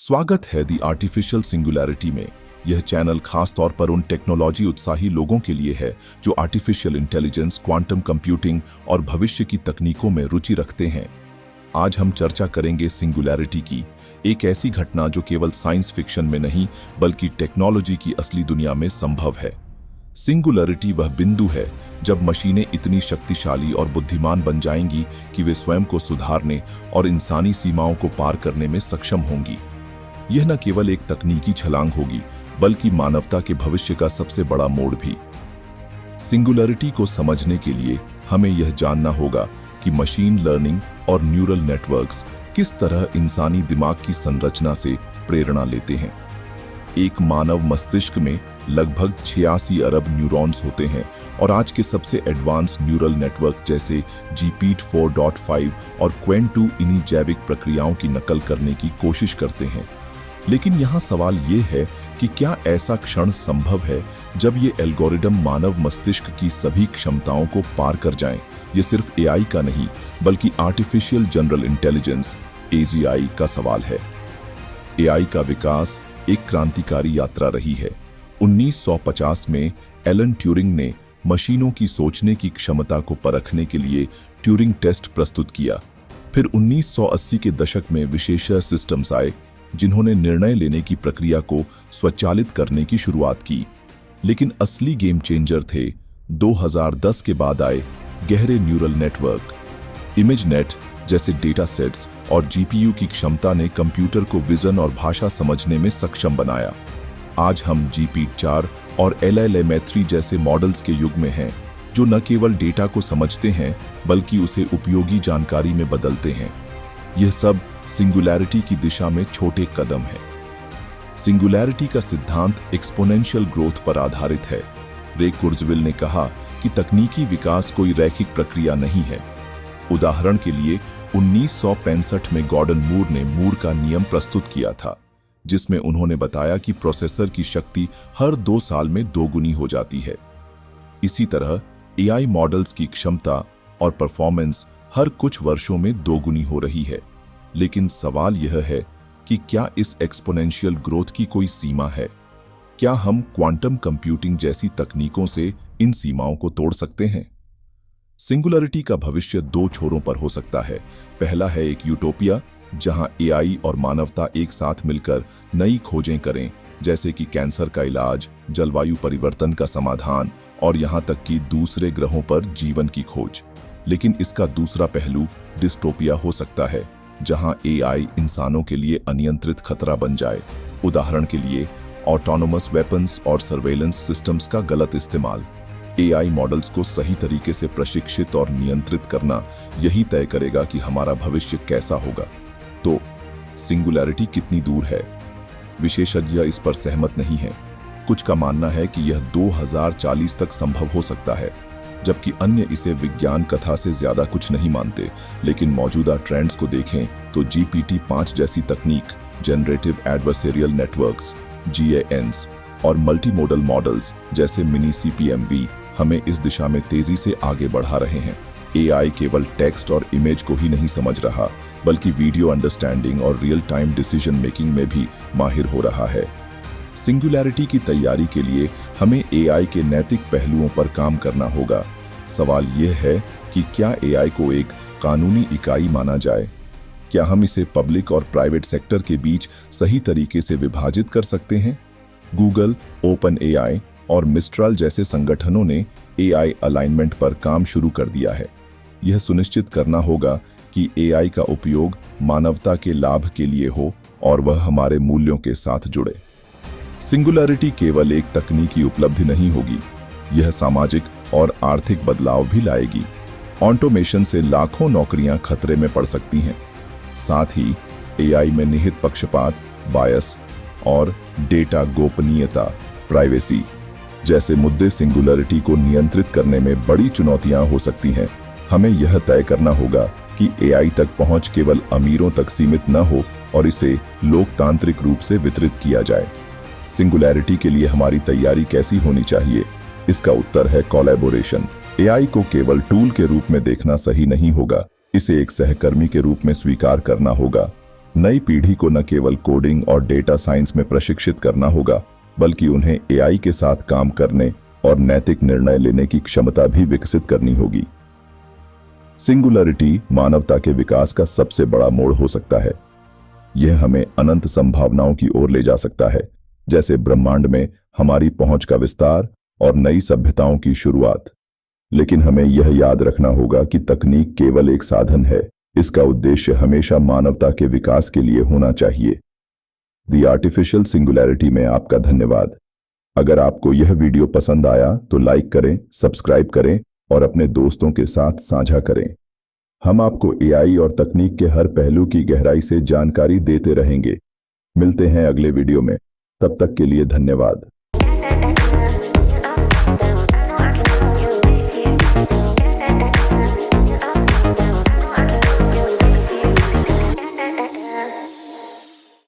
स्वागत है दी artificial singularity में। यह चैनल खास तौर पर उन टेक्नोलॉजी उत्साही लोगों के लिए है जो आर्टिफिशियल इंटेलिजेंस, क्वांटम कंप्यूटिंग और भविष्य की तकनीकों में रुचि रखते हैं। आज हम चर्चा करेंगे सिंगुलैरिटी की, एक ऐसी घटना जो केवल साइंस फिक्शन में नहीं बल्कि टेक्नोलॉजी की असली दुनिया में संभव है। सिंगुलैरिटी वह बिंदु है जब मशीनें इतनी शक्तिशाली और बुद्धिमान बन जाएंगी कि वे स्वयं को सुधारने और इंसानी सीमाओं को पार करने में सक्षम होंगी। यह न केवल एक तकनीकी छलांग होगी बल्कि मानवता के भविष्य का सबसे बड़ा मोड़ भी। सिंगुलैरिटी को समझने के लिए हमें यह जानना होगा कि मशीन लर्निंग और न्यूरल नेटवर्क्स किस तरह इंसानी दिमाग की संरचना से प्रेरणा लेते हैं। एक मानव मस्तिष्क में लगभग 86 अरब न्यूरॉन्स होते हैं और आज के सबसे एडवांस न्यूरल नेटवर्क जैसे GPT-4.5 और Qwen2 इन्हीं जैविक प्रक्रियाओं की नकल करने की कोशिश करते हैं। लेकिन यहाँ सवाल ये है कि क्या ऐसा क्षण संभव है जब ये एल्गोरिदम मानव मस्तिष्क की सभी क्षमताओं को पार कर जाएं? ये सिर्फ एआई का नहीं बल्कि आर्टिफिशियल जनरल इंटेलिजेंस (AGI) का सवाल है। एआई का विकास एक क्रांतिकारी यात्रा रही है। 1950 में एलन ट्यूरिंग ने मशीनों की सोचने की क्षमता को परखने के लिए ट्यूरिंग टेस्ट प्रस्तुत किया। फिर 1980 के दशक में विशेषज्ञ सिस्टम्स आए जिन्होंने निर्णय लेने की प्रक्रिया को स्वचालित करने की शुरुआत की। लेकिन असली गेम चेंजर थे 2010 के बाद आए गहरे न्यूरल नेटवर्क। इमेजनेट जैसे डेटा सेट्स और जीपीयू की क्षमता ने कंप्यूटर को विजन और भाषा समझने में सक्षम बनाया। आज हम GPT-4 और LLM-3 जैसे मॉडल्स के युग में हैं, जो न केवल डेटा को समझते हैं बल्कि उसे उपयोगी जानकारी में बदलते हैं। यह सब सिंगुलैरिटी की दिशा में छोटे कदम है। सिंगुलैरिटी का सिद्धांत एक्सपोनेंशियल ग्रोथ पर आधारित है। रे कुर्ज़वेल ने कहा कि तकनीकी विकास कोई रैखिक प्रक्रिया नहीं है। उदाहरण के लिए 1965 में गॉर्डन मूर ने मूर का नियम प्रस्तुत किया था, जिसमें उन्होंने बताया कि प्रोसेसर की शक्ति हर 2 साल में दोगुनी हो जाती है। इसी तरह एआई मॉडल्स की क्षमता और परफॉर्मेंस हर कुछ वर्षों में दोगुनी हो रही है। लेकिन सवाल यह है कि क्या इस एक्सपोनेंशियल ग्रोथ की कोई सीमा है? क्या हम क्वांटम कंप्यूटिंग जैसी तकनीकों से इन सीमाओं को तोड़ सकते हैं? सिंगुलैरिटी का भविष्य 2 छोरों पर हो सकता है। पहला है एक यूटोपिया जहां एआई और मानवता एक साथ मिलकर नई खोजें करें, जैसे कि कैंसर का इलाज, जलवायु परिवर्तन का समाधान और यहां तक कि दूसरे ग्रहों पर जीवन की खोज। लेकिन इसका दूसरा पहलू डिस्टोपिया हो सकता है, जहां एआई इंसानों के लिए अनियंत्रित खतरा बन जाए। उदाहरण के लिए ऑटोनोमस वेपन्स और सर्वेलेंस सिस्टम्स का गलत इस्तेमाल। एआई मॉडल्स को सही तरीके से प्रशिक्षित और नियंत्रित करना यही तय करेगा कि हमारा भविष्य कैसा होगा। तो सिंगुलैरिटी कितनी दूर है? विशेषज्ञ इस पर सहमत नहीं हैं। कुछ का मानना है कि यह 2040 तक संभव हो सकता है, जबकि अन्य इसे विज्ञान कथा से ज्यादा कुछ नहीं मानते। लेकिन मौजूदा ट्रेंड्स को देखें तो GPT-5 जैसी तकनीक, जनरेटिव एडवर्सेरियल नेटवर्क्स (GANs) और मल्टीमोडल मॉडल्स जैसे मिनी CPMV हमें इस दिशा में तेजी से आगे बढ़ा रहे हैं। एआई केवल टेक्स्ट और इमेज को ही नहीं समझ रहा, बल्कि वीडियो अंडरस्टैंडिंग और रियल टाइम डिसीजन मेकिंग में भी माहिर हो रहा है। सिंगुलैरिटी की तैयारी के लिए हमें एआई के नैतिक पहलुओं पर काम करना होगा। सवाल यह है कि क्या एआई को एक कानूनी इकाई माना जाए? क्या हम इसे पब्लिक और प्राइवेट सेक्टर के बीच सही तरीके से विभाजित कर सकते हैं? गूगल, ओपन एआई और मिस्ट्रल जैसे संगठनों ने एआई अलाइनमेंट पर काम शुरू कर दिया है। यह सुनिश्चित करना होगा कि एआई का उपयोग मानवता के लाभ के लिए हो और वह हमारे मूल्यों के साथ जुड़े। सिंगुलैरिटी केवल एक तकनीकी उपलब्धि नहीं होगी, यह सामाजिक और आर्थिक बदलाव भी लाएगी। ऑटोमेशन से लाखों नौकरियां खतरे में पड़ सकती हैं। साथ ही एआई में निहित पक्षपात, बायस और डेटा गोपनीयता, प्राइवेसी जैसे मुद्दे सिंगुलैरिटी को नियंत्रित करने में बड़ी चुनौतियां हो सकती हैं। हमें यह तय करना होगा कि एआई तक पहुंच केवल अमीरों तक सीमित न हो और इसे लोकतांत्रिक रूप से वितरित किया जाए। सिंगुलैरिटी के लिए हमारी तैयारी कैसी होनी चाहिए? इसका उत्तर है कोलैबोरेशन। एआई को केवल टूल के रूप में देखना सही नहीं होगा, इसे एक सहकर्मी के रूप में स्वीकार करना होगा। नई पीढ़ी को न केवल कोडिंग और डेटा साइंस में प्रशिक्षित करना होगा, बल्कि उन्हें एआई के साथ काम करने और नैतिक निर्णय लेने की क्षमता भी विकसित करनी होगी। सिंगुलैरिटी मानवता के विकास का सबसे बड़ा मोड़ हो सकता है। यह हमें अनंत संभावनाओं की ओर ले जा सकता है, जैसे ब्रह्मांड में हमारी पहुंच का विस्तार और नई सभ्यताओं की शुरुआत। लेकिन हमें यह याद रखना होगा कि तकनीक केवल एक साधन है, इसका उद्देश्य हमेशा मानवता के विकास के लिए होना चाहिए। द आर्टिफिशियल सिंगुलैरिटी में आपका धन्यवाद। अगर आपको यह वीडियो पसंद आया तो लाइक करें, सब्सक्राइब करें और अपने दोस्तों के साथ साझा करें। हम आपको एआई और तकनीक के हर पहलू की गहराई से जानकारी देते रहेंगे। मिलते हैं अगले वीडियो में, तब तक के लिए धन्यवाद।